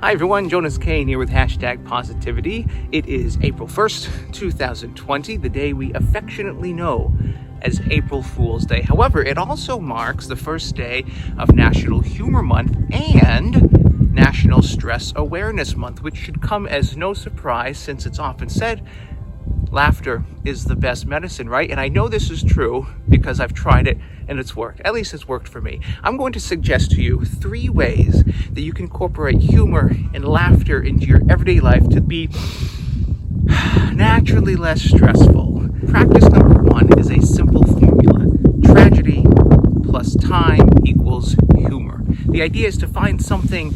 Hi everyone, Jonas Cain here with #Positivity. It is April 1st, 2020, the day we affectionately know as April Fool's Day. However, it also marks the first day of National Humor Month and National Stress Awareness Month, which should come as no surprise since it's often said laughter is the best medicine, right? And I know this is true because I've tried it and it's worked. At least it's worked for me. I'm going to suggest to you 3 ways that you can incorporate humor and laughter into your everyday life to be naturally less stressful. Practice number 1 is a simple formula. Tragedy plus time equals humor. The idea is to find something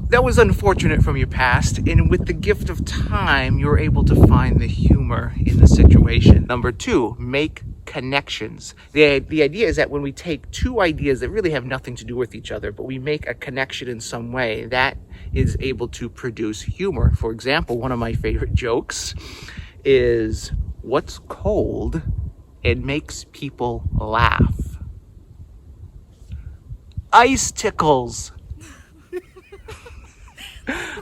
that was unfortunate from your past, and with the gift of time, you're able to find the humor in the situation. Number 2, make connections. The idea is that when we take 2 ideas that really have nothing to do with each other, but we make a connection in some way, that is able to produce humor. For example, one of my favorite jokes is, what's cold and makes people laugh? Ice tickles.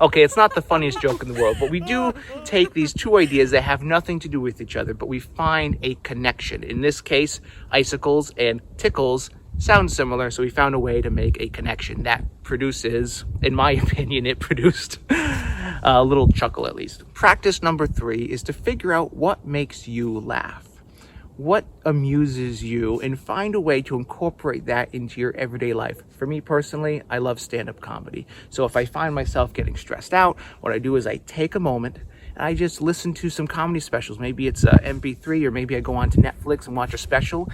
Okay, it's not the funniest joke in the world, but we do take these 2 ideas that have nothing to do with each other, but we find a connection. In this case, icicles and tickles sound similar, so we found a way to make a connection that produces, in my opinion, it produced a little chuckle at least. Practice number 3 is to figure out what makes you laugh. What amuses you, and find a way to incorporate that into your everyday life. For me personally, I love stand-up comedy. So if I find myself getting stressed out, what I do is I take a moment and I just listen to some comedy specials. Maybe it's a MP3, or maybe I go on to Netflix and watch a special.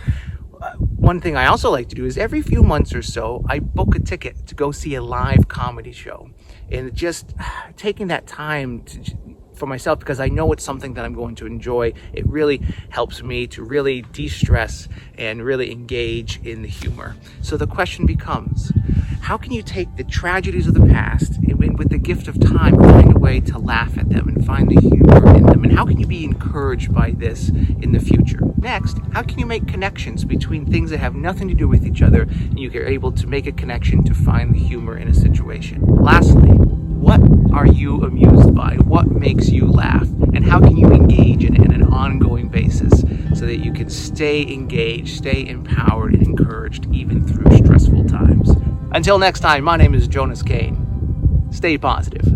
One thing I also like to do is every few months or so, I book a ticket to go see a live comedy show. And just taking that time for myself, because I know it's something that I'm going to enjoy. It really helps me to really de-stress and really engage in the humor. So the question becomes, how can you take the tragedies of the past and with the gift of time, find a way to laugh at them and find the humor in them? And how can you be encouraged by this in the future? Next, how can you make connections between things that have nothing to do with each other, and you're able to make a connection to find the humor in a situation? Lastly, what are you amused by? What makes you laugh? And how can you engage in it on an ongoing basis so that you can stay engaged, stay empowered, and encouraged even through stressful times? Until next time, my name is Jonas Cain. Stay positive.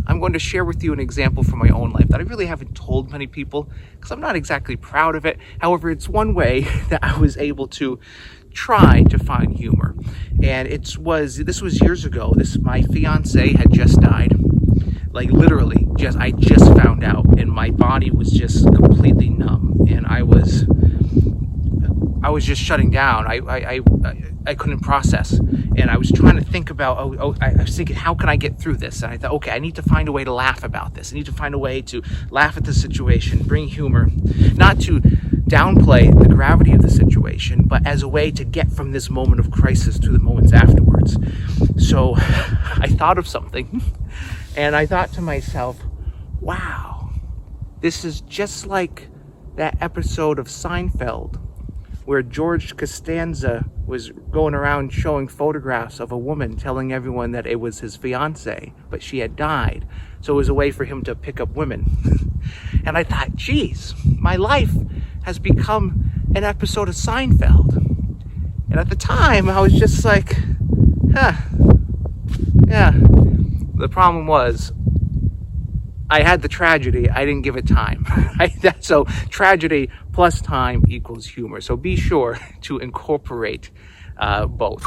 I'm going to share with you an example from my own life that I really haven't told many people because I'm not exactly proud of it. However, it's one way that I was able to try to find humor. And this was years ago. My fiance had just died. Like literally, I just found out, and my body was just completely numb, and I was just shutting down. I couldn't process, and I was trying to think about, I was thinking, how can I get through this? And I thought, okay, I need to find a way to laugh about this. I need to find a way to laugh at the situation, bring humor, not to downplay the gravity of the situation, but as a way to get from this moment of crisis to the moments afterwards. So I thought of something, and I thought to myself, wow, this is just like that episode of Seinfeld where George Costanza was going around showing photographs of a woman, telling everyone that it was his fiance, but she had died. So it was a way for him to pick up women. And I thought, geez, my life has become an episode of Seinfeld. And at the time, I was just like, yeah. The problem was, I had the tragedy, I didn't give it time. So tragedy plus time equals humor. So be sure to incorporate both.